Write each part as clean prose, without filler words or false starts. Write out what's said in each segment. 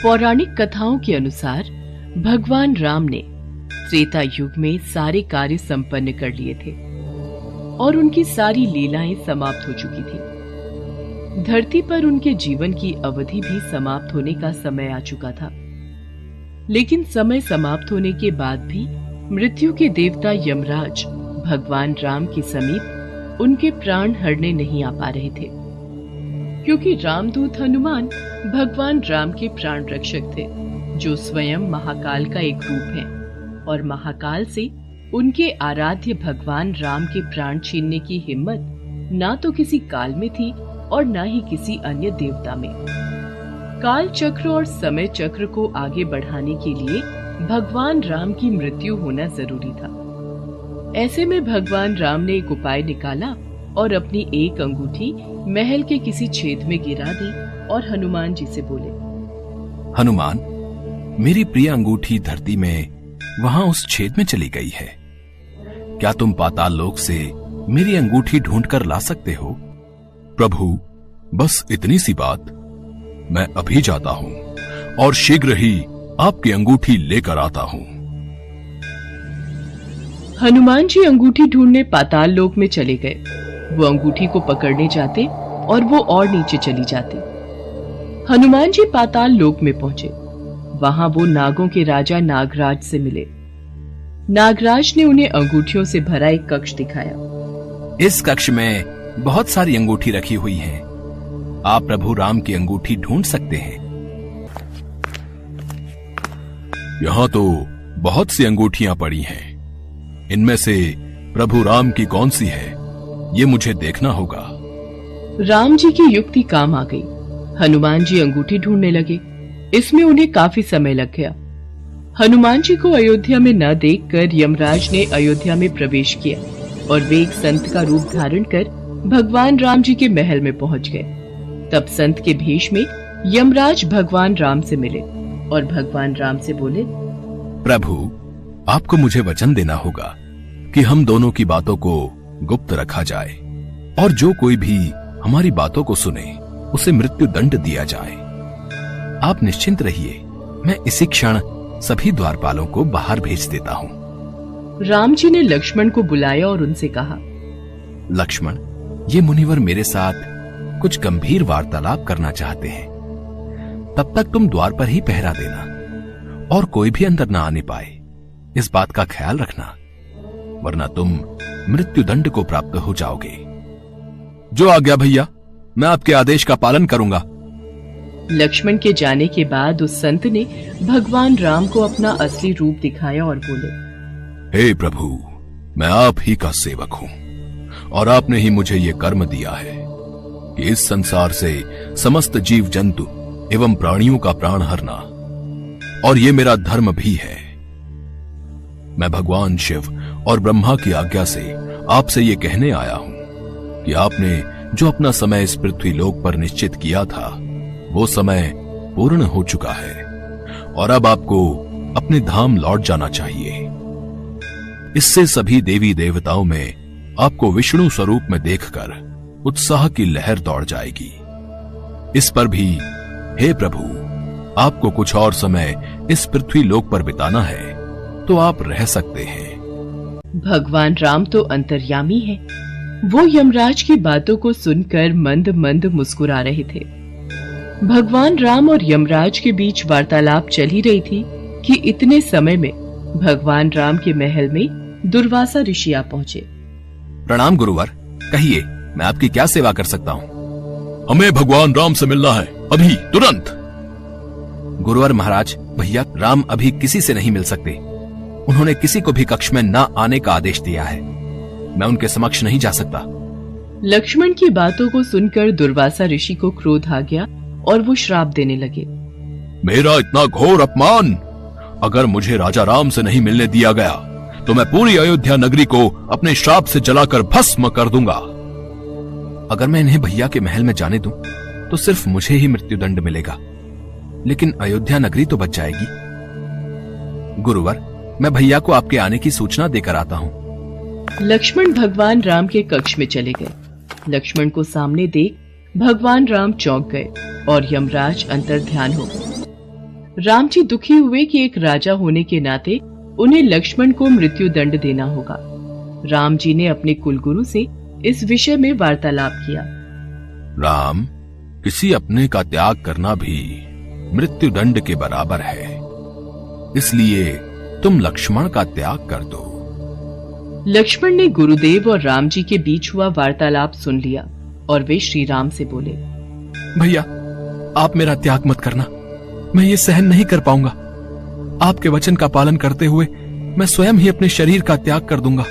पौराणिक कथाओं के अनुसार भगवान राम ने त्रेता युग में सारे कार्य संपन्न कर लिए थे और उनकी सारी लीलाएं समाप्त हो चुकी थी। धरती पर उनके जीवन की अवधि भी समाप्त होने का समय आ चुका था। लेकिन समय समाप्त होने के बाद भी मृत्यु के देवता यमराज भगवान राम के समीप उनके प्राण हरने नहीं आ पा रहे थे, क्योंकि रामदूत हनुमान भगवान राम के प्राण रक्षक थे, जो स्वयं महाकाल का एक रूप है और महाकाल से उनके आराध्य भगवान राम के प्राण छीनने की हिम्मत ना तो किसी काल में थी और ना ही किसी अन्य देवता में। काल चक्र और समय चक्र को आगे बढ़ाने के लिए भगवान राम की मृत्यु होना जरूरी था। ऐसे में भगवान राम ने एक उपाय निकाला और अपनी एक अंगूठी महल के किसी छेद में गिरा दी और हनुमान जी से बोले, हनुमान, मेरी प्रिय अंगूठी धरती में वहां उस छेद में चली गई है। क्या तुम पाताल लोक से मेरी अंगूठी ढूंढ कर ला सकते हो? प्रभु, बस इतनी सी बात। मैं अभी जाता हूं और शीघ्र ही आपकी अंगूठी लेकर आता हूं। हनुमान जी अंगूठी ढूंढने पाताल लोक में चले गए। वो अंगूठी को पकड़ने जाते और वो और नीचे चली जाती। हनुमान जी पाताल लोक में पहुंचे। वहां वो नागों के राजा नागराज से मिले। नागराज ने उन्हें अंगूठियों से भरा एक कक्ष दिखाया। इस कक्ष में बहुत सारी अंगूठी रखी हुई हैं। आप प्रभु राम की अंगूठी ढूंढ सकते हैं। यहाँ तो बहुत सी अंगूठियां पड़ी हैं। इनमें से प्रभु राम की कौन सी है, ये मुझे देखना होगा। राम जी की युक्ति काम आ गई। हनुमान जी अंगूठी ढूंढने लगे। इसमें उन्हें काफी समय लग गया। हनुमान जी को अयोध्या में न देखकर यमराज ने अयोध्या में प्रवेश किया और वे एक संत का रूप धारण कर भगवान राम जी के महल में पहुंच गए। तब संत के भेष में यमराज भगवान राम से मिले और भगवान राम से बोले, प्रभु, आपको मुझे वचन देना होगा कि हम दोनों की बातों को गुप्त रखा जाए और जो कोई भी हमारी बातों को सुने उसे मृत्यु दंड दिया जाए। आप निश्चिंत रहिए, मैं इसी क्षण सभी द्वारपालों को बाहर भेज देता हूँ। राम जी ने लक्ष्मण को बुलाया और उनसे कहा, लक्ष्मण, ये मुनिवर मेरे साथ कुछ गंभीर वार्तालाप करना चाहते हैं। तब तक तुम द्वार पर ही पहरा देना और कोई भी अंदर न आने पाए, इस बात का ख्याल रखना, वरना तुम मृत्यु दंड को प्राप्त हो जाओगे। जो आज्ञा भैया, मैं आपके आदेश का पालन करूंगा। लक्ष्मण के जाने के बाद उस संत ने भगवान राम को अपना असली रूप दिखाया और बोले, हे प्रभु, मैं आप ही का सेवक हूं और आपने ही मुझे ये कर्म दिया है कि इस संसार से समस्त जीव जंतु एवं प्राणियों का प्राण हरना, और ये मेरा धर्म भी है। मैं भगवान शिव और ब्रह्मा की आज्ञा से आपसे ये कहने आया हूं कि आपने जो अपना समय इस पृथ्वी लोक पर निश्चित किया था, वो समय पूर्ण हो चुका है और अब आपको अपने धाम लौट जाना चाहिए। इससे सभी देवी देवताओं में आपको विष्णु स्वरूप में देखकर उत्साह की लहर दौड़ जाएगी। इस पर भी हे प्रभु, आपको कुछ और समय इस पृथ्वी लोक पर बिताना है तो आप रह सकते हैं। भगवान राम तो अंतर्यामी है। वो यमराज की बातों को सुनकर मंद मंद मुस्कुरा रहे थे। भगवान राम और यमराज के बीच वार्तालाप चल ही रही थी कि इतने समय में भगवान राम के महल में दुर्वासा ऋषि आ पहुंचे। प्रणाम गुरुवर, कहिए मैं आपकी क्या सेवा कर सकता हूँ? हमें भगवान राम से मिलना है, अभी तुरंत। गुरुवर महाराज, भैया राम अभी किसी से नहीं मिल सकते। उन्होंने किसी को भी कक्ष में न आने का आदेश दिया है। मैं उनके समक्ष नहीं जा सकता। लक्ष्मण की बातों को सुनकर दुर्वासा ऋषि को क्रोध आ गया और वो श्राप देने लगे। मेरा इतना घोर अपमान! अगर मुझे राजा राम से नहीं मिलने दिया गया तो मैं पूरी अयोध्या नगरी को अपने श्राप से जलाकर भस्म कर दूंगा। अगर मैं इन्हें भैया के महल में जाने दूं, तो सिर्फ मुझे ही मृत्युदंड मिलेगा, लेकिन अयोध्या नगरी तो बच जाएगी। गुरुवर, मैं भैया को आपके आने की सूचना देकर आता हूँ। लक्ष्मण भगवान राम के कक्ष में चले गए। लक्ष्मण को सामने देख भगवान राम चौंक गए और यमराज अंतर ध्यान हो गए। राम जी दुखी हुए कि एक राजा होने के नाते उन्हें लक्ष्मण को मृत्यु दंड देना होगा। राम जी ने अपने कुलगुरु से इस विषय में वार्तालाप किया। राम, किसी अपने का त्याग करना भी मृत्यु दंड के बराबर है, इसलिए तुम लक्ष्मण का त्याग कर दो। लक्ष्मण ने गुरुदेव और राम जी के बीच हुआ वार्तालाप सुन लिया और वे श्री राम से बोले, भैया, आप मेरा त्याग मत करना, मैं ये सहन नहीं कर पाऊंगा। आपके वचन का पालन करते हुए मैं स्वयं ही अपने शरीर का त्याग कर दूंगा।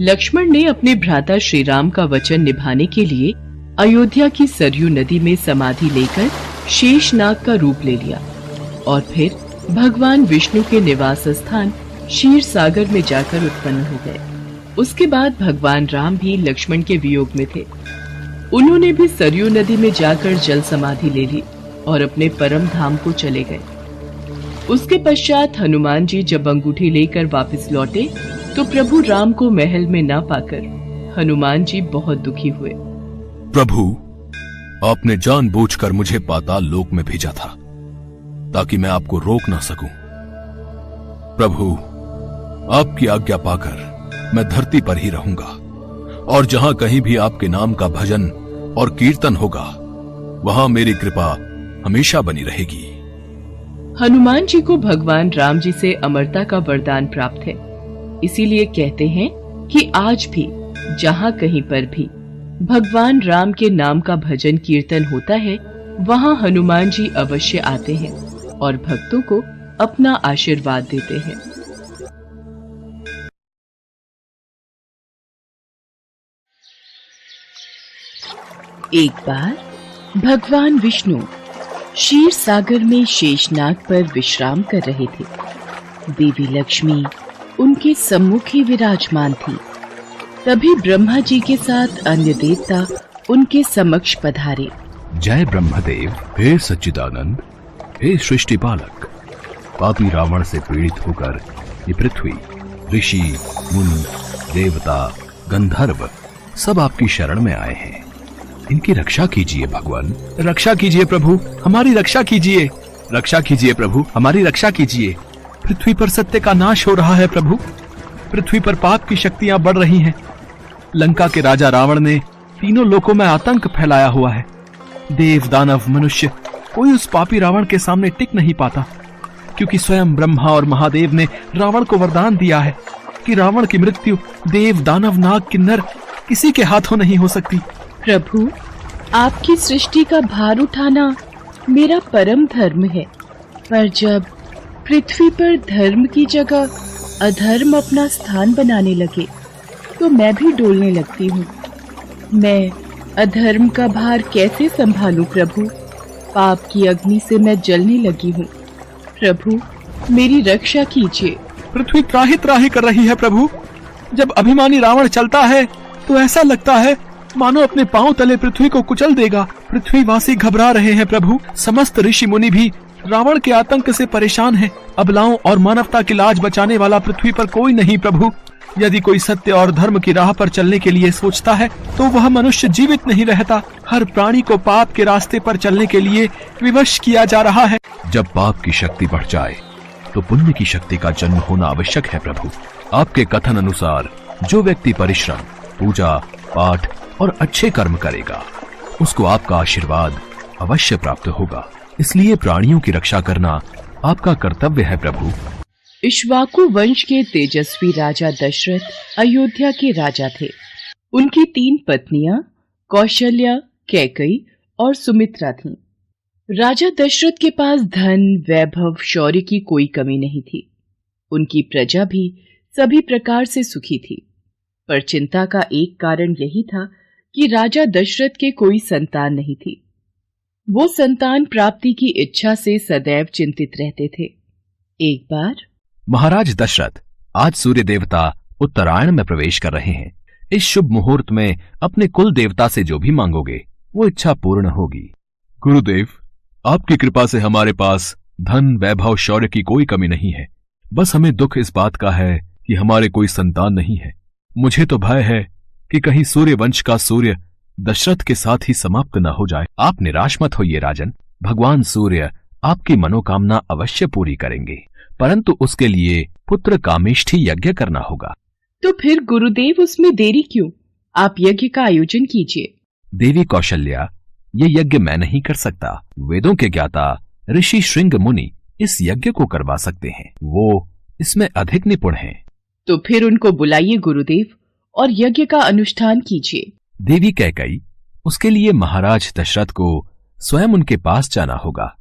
लक्ष्मण ने अपने भ्राता श्री राम का वचन निभाने के लिए अयोध्या की सरयू नदी में समाधि लेकर शेषनाग का रूप ले लिया और फिर भगवान विष्णु के निवास स्थान क्षीर सागर में जाकर उत्पन्न हो गए। उसके बाद भगवान राम भी लक्ष्मण के वियोग में थे। उन्होंने भी सरयू नदी में जाकर जल समाधि ले ली और अपने परम धाम को चले गए। उसके पश्चात हनुमान जी जब अंगूठी लेकर वापस लौटे तो प्रभु राम को महल में ना पाकर हनुमान जी बहुत दुखी हुए। प्रभु, आपने जानबूझकर मुझे पाताल लोक में भेजा था ताकि मैं आपको रोक ना सकूं। प्रभु, आपकी आज्ञा पाकर मैं धरती पर ही रहूंगा और जहां कहीं भी आपके नाम का भजन और कीर्तन होगा वहां मेरी कृपा हमेशा बनी रहेगी। हनुमान जी को भगवान राम जी से अमरता का वरदान प्राप्त है, इसीलिए कहते हैं कि आज भी जहां कहीं पर भी भगवान राम के नाम का भजन कीर्तन होता है वहां हनुमान जी अवश्य आते हैं और भक्तों को अपना आशीर्वाद देते हैं। एक बार भगवान विष्णु क्षीर सागर में शेषनाग पर विश्राम कर रहे थे। देवी लक्ष्मी उनके सम्मुख ही विराजमान थी। तभी ब्रह्मा जी के साथ अन्य देवता उनके समक्ष पधारे। जय ब्रह्मदेव, हे सच्चिदानंद, हे सृष्टि पालक। पापी रावण से पीड़ित होकर ये पृथ्वी, ऋषि, मुनि, देवता, गंधर्व सब आपकी शरण में आए हैं। इनकी रक्षा कीजिए भगवान। रक्षा कीजिए प्रभु, हमारी रक्षा कीजिए। रक्षा कीजिए प्रभु, हमारी रक्षा कीजिए। पृथ्वी पर सत्य का नाश हो रहा है प्रभु। पृथ्वी पर पाप की शक्तियां बढ़ रही हैं। लंका के राजा रावण ने तीनों लोकों में आतंक फैलाया हुआ है। देव, दानव, मनुष्य कोई उस पापी रावण के सामने टिक नहीं पाता, क्योंकि स्वयं ब्रह्मा और महादेव ने रावण को वरदान दिया है कि रावण की मृत्यु देव, दानव, नाग, किन्नर किसी के हाथों नहीं हो सकती। प्रभु, आपकी सृष्टि का भार उठाना मेरा परम धर्म है, पर जब पृथ्वी पर धर्म की जगह अधर्म अपना स्थान बनाने लगे तो मैं भी डोलने लगती हूँ। मैं अधर्म का भार कैसे संभालूं प्रभु? पाप की अग्नि से मैं जलने लगी हूँ। प्रभु, मेरी रक्षा कीजिए। पृथ्वी त्राहि त्राहि कर रही है प्रभु। जब अभिमानी रावण चलता है तो ऐसा लगता है मानो अपने पांव तले पृथ्वी को कुचल देगा। पृथ्वीवासी घबरा रहे हैं प्रभु। समस्त ऋषि मुनि भी रावण के आतंक से परेशान हैं। अबलाओं और मानवता की लाज बचाने वाला पृथ्वी पर कोई नहीं प्रभु। यदि कोई सत्य और धर्म की राह पर चलने के लिए सोचता है तो वह मनुष्य जीवित नहीं रहता। हर प्राणी को पाप के रास्ते पर चलने के लिए विवश किया जा रहा है। जब पाप की शक्ति बढ़ जाए तो पुण्य की शक्ति का जन्म होना आवश्यक है प्रभु। आपके कथन अनुसार जो व्यक्ति परिश्रम, पूजा, पाठ और अच्छे कर्म करेगा उसको आपका आशीर्वाद अवश्य प्राप्त होगा। इसलिए प्राणियों की रक्षा करना आपका कर्तव्य है प्रभु। इक्ष्वाकु वंश के तेजस्वी राजा दशरथ अयोध्या के राजा थे। उनकी 3 पत्नियां कौशल्या, कैकेयी और सुमित्रा थीं। राजा दशरथ के पास धन, वैभव, शौर्य की कोई कमी नहीं थी। उनकी प्रजा भी सभी प्रकार से सुखी थी, पर चिंता का एक कारण यही था कि राजा दशरथ के कोई संतान नहीं थी। वो संतान प्राप्ति की इच्छा से सदैव चिंतित रहते थे। एक बार महाराज दशरथ, आज सूर्य देवता उत्तरायण में प्रवेश कर रहे हैं। इस शुभ मुहूर्त में अपने कुल देवता से जो भी मांगोगे वो इच्छा पूर्ण होगी। गुरुदेव, आपकी कृपा से हमारे पास धन, वैभव, शौर्य की कोई कमी नहीं है। बस हमें दुख इस बात का है कि हमारे कोई संतान नहीं है। मुझे तो भय है कि कहीं सूर्य वंश का सूर्य दशरथ के साथ ही समाप्त न हो जाए। आप निराश मत होइए राजन। भगवान सूर्य आपकी मनोकामना अवश्य पूरी करेंगे, परंतु उसके लिए पुत्र कामेष्ठी यज्ञ करना होगा। तो फिर गुरुदेव उसमें देरी क्यों? आप यज्ञ का आयोजन कीजिए। देवी कौशल्या, ये यज्ञ मैं नहीं कर सकता। वेदों के ज्ञाता ऋषि श्रृंग मुनि इस यज्ञ को करवा सकते हैं, वो इसमें अधिक निपुण हैं। तो फिर उनको बुलाइए गुरुदेव और यज्ञ का अनुष्ठान कीजिए। देवी कैकेयी, उसके लिए महाराज दशरथ को स्वयं उनके पास जाना होगा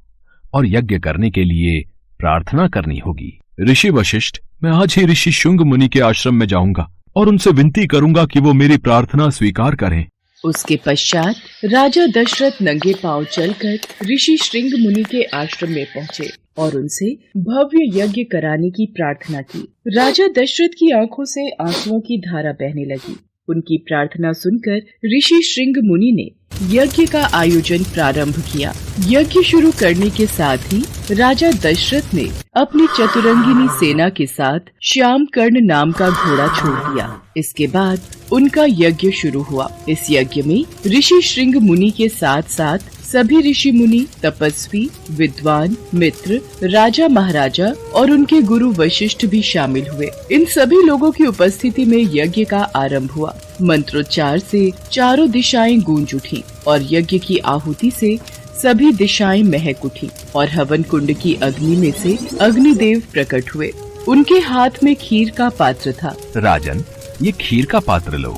और यज्ञ करने के लिए प्रार्थना करनी होगी। ऋषि वशिष्ठ, मैं आज ही ऋषि शुंग मुनि के आश्रम में जाऊंगा और उनसे विनती करूंगा कि वो मेरी प्रार्थना स्वीकार करें। उसके पश्चात राजा दशरथ नंगे पांव चलकर ऋषि श्रृंग मुनि के आश्रम में पहुँचे और उनसे भव्य यज्ञ कराने की प्रार्थना की। राजा दशरथ की आंखों से आंसुओं की धारा बहने लगी। उनकी प्रार्थना सुनकर ऋषि श्रृंग मुनि ने यज्ञ का आयोजन प्रारंभ किया। यज्ञ शुरू करने के साथ ही राजा दशरथ ने अपनी चतुरंगिनी सेना के साथ श्याम कर्ण नाम का घोड़ा छोड़ दिया। इसके बाद उनका यज्ञ शुरू हुआ। इस यज्ञ में ऋषि श्रृंग मुनि के साथ साथ सभी ऋषि मुनि, तपस्वी, विद्वान, मित्र, राजा महाराजा और उनके गुरु वशिष्ठ भी शामिल हुए। इन सभी लोगों की उपस्थिति में यज्ञ का आरंभ हुआ। मंत्रोच्चार से चारों दिशाएं गूंज उठी और यज्ञ की आहुति से सभी दिशाएं महक उठी और हवन कुंड की अग्नि में से अग्निदेव प्रकट हुए। उनके हाथ में खीर का पात्र था। राजन, ये खीर का पात्र लो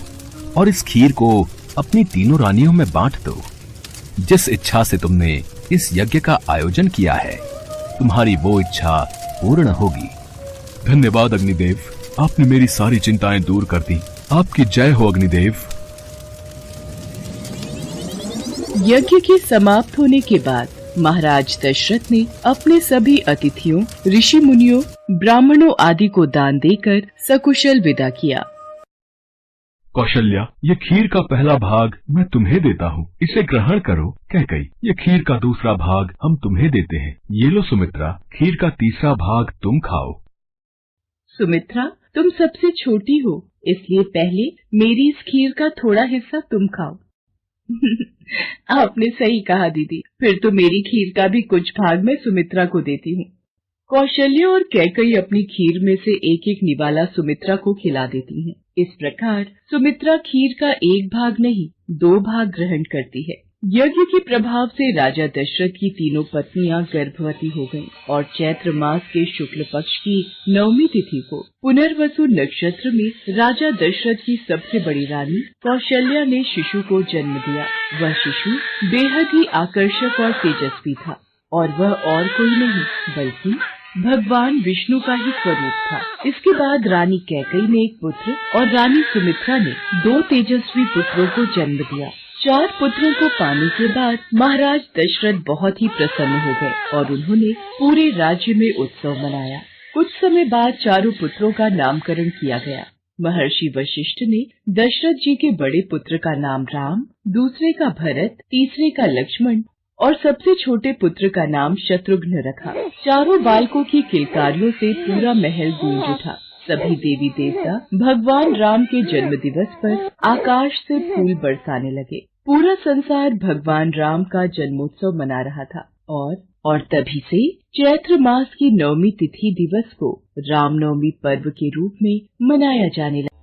और इस खीर को अपनी तीनों रानियों में बांट दो। जिस इच्छा से तुमने इस यज्ञ का आयोजन किया है, तुम्हारी वो इच्छा पूर्ण होगी। धन्यवाद अग्निदेव, आपने मेरी सारी चिंताएं दूर कर दी। आपकी जय हो अग्निदेव। यज्ञ के समाप्त होने के बाद महाराज दशरथ ने अपने सभी अतिथियों, ऋषि मुनियों, ब्राह्मणों आदि को दान देकर सकुशल विदा किया। कौशल्या, ये खीर का पहला भाग मैं तुम्हें देता हूँ, इसे ग्रहण करो। कैकेयी, ये खीर का दूसरा भाग हम तुम्हें देते हैं। ये लो सुमित्रा, खीर का तीसरा भाग तुम खाओ। सुमित्रा, तुम सबसे छोटी हो, इसलिए पहले मेरी इस खीर का थोड़ा हिस्सा तुम खाओ। आपने सही कहा दीदी, फिर तो मेरी खीर का भी कुछ भाग मैं सुमित्रा को देती हूँ। कौशल्या और कैकेयी अपनी खीर में से एक एक निवाला सुमित्रा को खिला देती हैं। इस प्रकार सुमित्रा खीर का एक भाग नहीं, 2 भाग ग्रहण करती है। यज्ञ के प्रभाव से राजा दशरथ की तीनों पत्नियां गर्भवती हो गईं और चैत्र मास के शुक्ल पक्ष की 9वीं तिथि को पुनर्वसु नक्षत्र में राजा दशरथ की सबसे बड़ी रानी कौशल्या ने शिशु को जन्म दिया। वह शिशु बेहद ही आकर्षक और तेजस्वी था और वह और कोई नहीं बल्कि भगवान विष्णु का ही स्वरूप था। इसके बाद रानी कैकेयी ने एक पुत्र और रानी सुमित्रा ने 2 तेजस्वी पुत्रों को जन्म दिया। 4 पुत्रों को पाने के बाद महाराज दशरथ बहुत ही प्रसन्न हो गए और उन्होंने पूरे राज्य में उत्सव मनाया। कुछ समय बाद चारों पुत्रों का नामकरण किया गया। महर्षि वशिष्ठ ने दशरथ जी के बड़े पुत्र का नाम राम, दूसरे का भरत, तीसरे का लक्ष्मण और सबसे छोटे पुत्र का नाम शत्रुघ्न रखा। चारों बालकों की किलकारियों से पूरा महल गूंज उठा। सभी देवी देवता भगवान राम के जन्म दिवस पर आकाश से फूल बरसाने लगे। पूरा संसार भगवान राम का जन्मोत्सव मना रहा था और तभी से चैत्र मास की 9वीं तिथि दिवस को रामनवमी पर्व के रूप में मनाया जाने लगा।